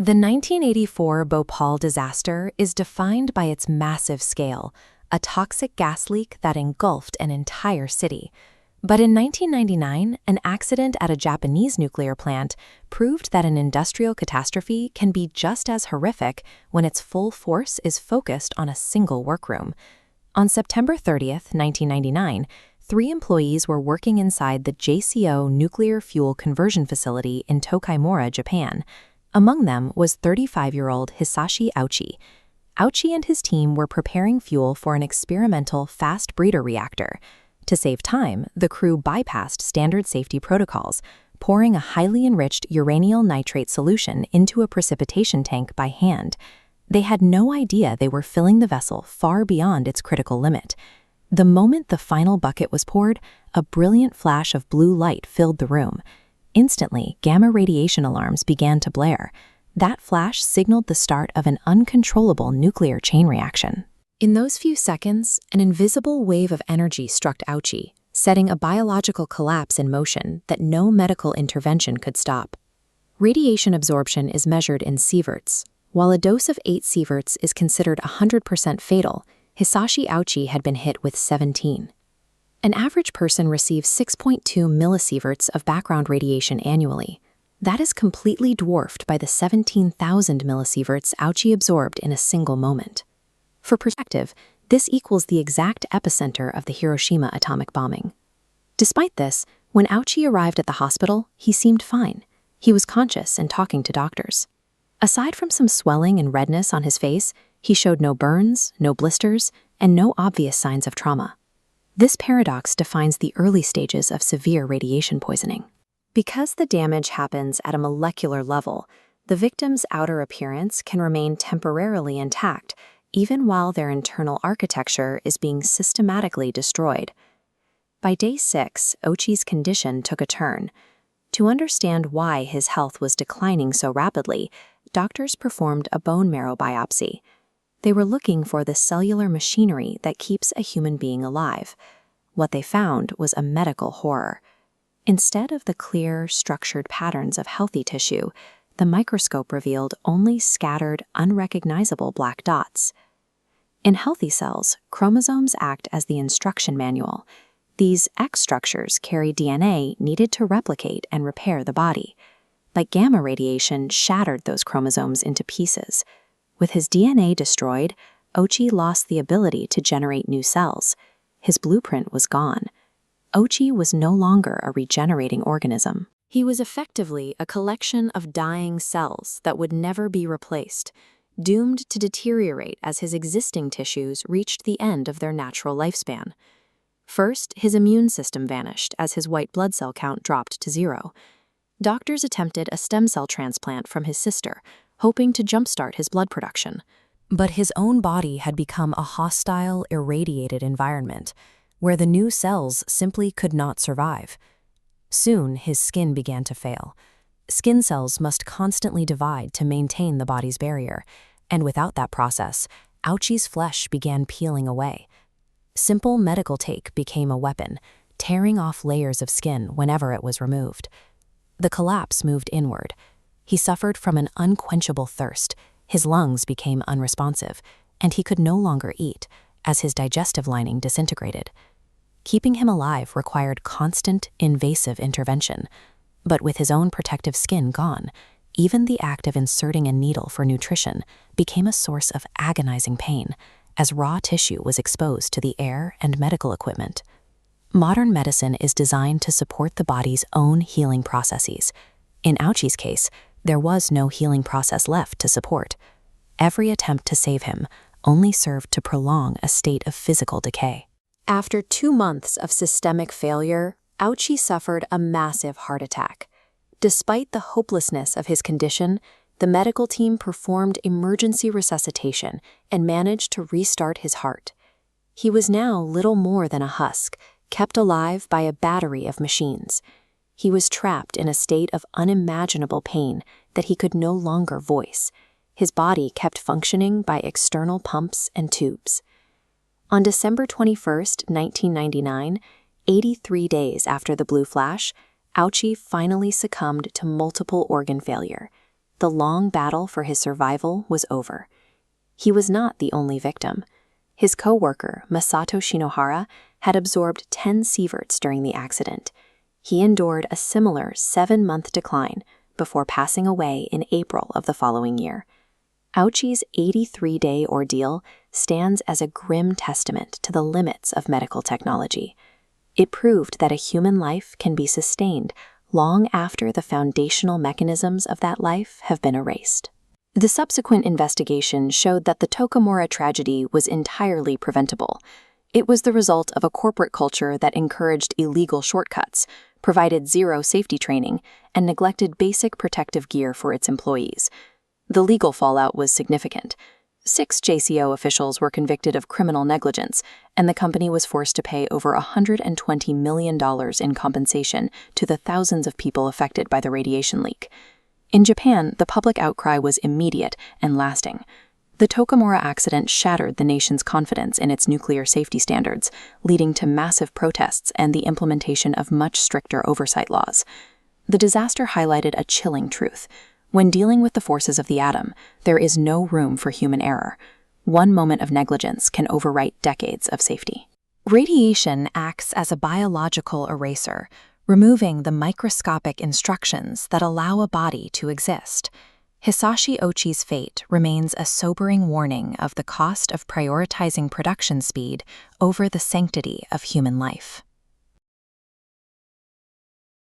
The 1984 Bhopal disaster is defined by its massive scale, a toxic gas leak that engulfed an entire city. But in 1999, an accident at a Japanese nuclear plant proved that an industrial catastrophe can be just as horrific when its full force is focused on a single workroom. On September 30th, 1999, 3 employees were working inside the JCO nuclear fuel conversion facility in Tokaimura, Japan. Among them was 35-year-old Hisashi Ouchi. Ouchi and his team were preparing fuel for an experimental fast breeder reactor. To save time, the crew bypassed standard safety protocols, pouring a highly enriched uranyl nitrate solution into a precipitation tank by hand. They had no idea they were filling the vessel far beyond its critical limit. The moment the final bucket was poured, a brilliant flash of blue light filled the room. Instantly, gamma radiation alarms began to blare. That flash signaled the start of an uncontrollable nuclear chain reaction. In those few seconds, an invisible wave of energy struck Ouchi, setting a biological collapse in motion that no medical intervention could stop. Radiation absorption is measured in Sieverts. While a dose of 8 Sieverts is considered 100% fatal, Hisashi Ouchi had been hit with 17. An average person receives 6.2 millisieverts of background radiation annually. That is completely dwarfed by the 17,000 millisieverts Ouchi absorbed in a single moment. For perspective, this equals the exact epicenter of the Hiroshima atomic bombing. Despite this, when Ouchi arrived at the hospital, he seemed fine. He was conscious and talking to doctors. Aside from some swelling and redness on his face, he showed no burns, no blisters, and no obvious signs of trauma. This paradox defines the early stages of severe radiation poisoning. Because the damage happens at a molecular level, the victim's outer appearance can remain temporarily intact, even while their internal architecture is being systematically destroyed. By day 6, Ouchi's condition took a turn. To understand why his health was declining so rapidly, doctors performed a bone marrow biopsy. They were looking for the cellular machinery that keeps a human being alive. What they found was a medical horror. Instead of the clear, structured patterns of healthy tissue, the microscope revealed only scattered, unrecognizable black dots. In healthy cells, chromosomes act as the instruction manual. These X structures carry DNA needed to replicate and repair the body. But gamma radiation shattered those chromosomes into pieces. With his DNA destroyed, Ouchi lost the ability to generate new cells. His blueprint was gone. Ouchi was no longer a regenerating organism. He was effectively a collection of dying cells that would never be replaced, doomed to deteriorate as his existing tissues reached the end of their natural lifespan. First, his immune system vanished as his white blood cell count dropped to 0. Doctors attempted a stem cell transplant from his sister, hoping to jumpstart his blood production. But his own body had become a hostile, irradiated environment, where the new cells simply could not survive. Soon, his skin began to fail. Skin cells must constantly divide to maintain the body's barrier, and without that process, Ouchi's flesh began peeling away. Simple medical take became a weapon, tearing off layers of skin whenever it was removed. The collapse moved inward. He suffered from an unquenchable thirst, his lungs became unresponsive, and he could no longer eat, as his digestive lining disintegrated. Keeping him alive required constant, invasive intervention. But with his own protective skin gone, even the act of inserting a needle for nutrition became a source of agonizing pain, as raw tissue was exposed to the air and medical equipment. Modern medicine is designed to support the body's own healing processes. In Ouchi's case, there was no healing process left to support. Every attempt to save him only served to prolong a state of physical decay. After 2 months of systemic failure, Ouchi suffered a massive heart attack. Despite the hopelessness of his condition, the medical team performed emergency resuscitation and managed to restart his heart. He was now little more than a husk, kept alive by a battery of machines. He was trapped in a state of unimaginable pain that he could no longer voice. His body kept functioning by external pumps and tubes. On December 21, 1999, 83 days after the blue flash, Ouchi finally succumbed to multiple organ failure. the long battle for his survival was over. He was not the only victim. His co-worker, Masato Shinohara, had absorbed 10 sieverts during the accident. He endured a similar 7-month decline before passing away in April of the following year. Ouchi's 83-day ordeal stands as a grim testament to the limits of medical technology. It proved that a human life can be sustained long after the foundational mechanisms of that life have been erased. The subsequent investigation showed that the Tokaimura tragedy was entirely preventable. It was the result of a corporate culture that encouraged illegal shortcuts, provided zero safety training, and neglected basic protective gear for its employees. The legal fallout was significant. 6 JCO officials were convicted of criminal negligence, and the company was forced to pay over $120 million in compensation to the thousands of people affected by the radiation leak. In Japan, the public outcry was immediate and lasting. The Tokaimura accident shattered the nation's confidence in its nuclear safety standards, leading to massive protests and the implementation of much stricter oversight laws. The disaster highlighted a chilling truth. When dealing with the forces of the atom, there is no room for human error. One moment of negligence can overwrite decades of safety. Radiation acts as a biological eraser, removing the microscopic instructions that allow a body to exist. Hisashi Ouchi's fate remains a sobering warning of the cost of prioritizing production speed over the sanctity of human life.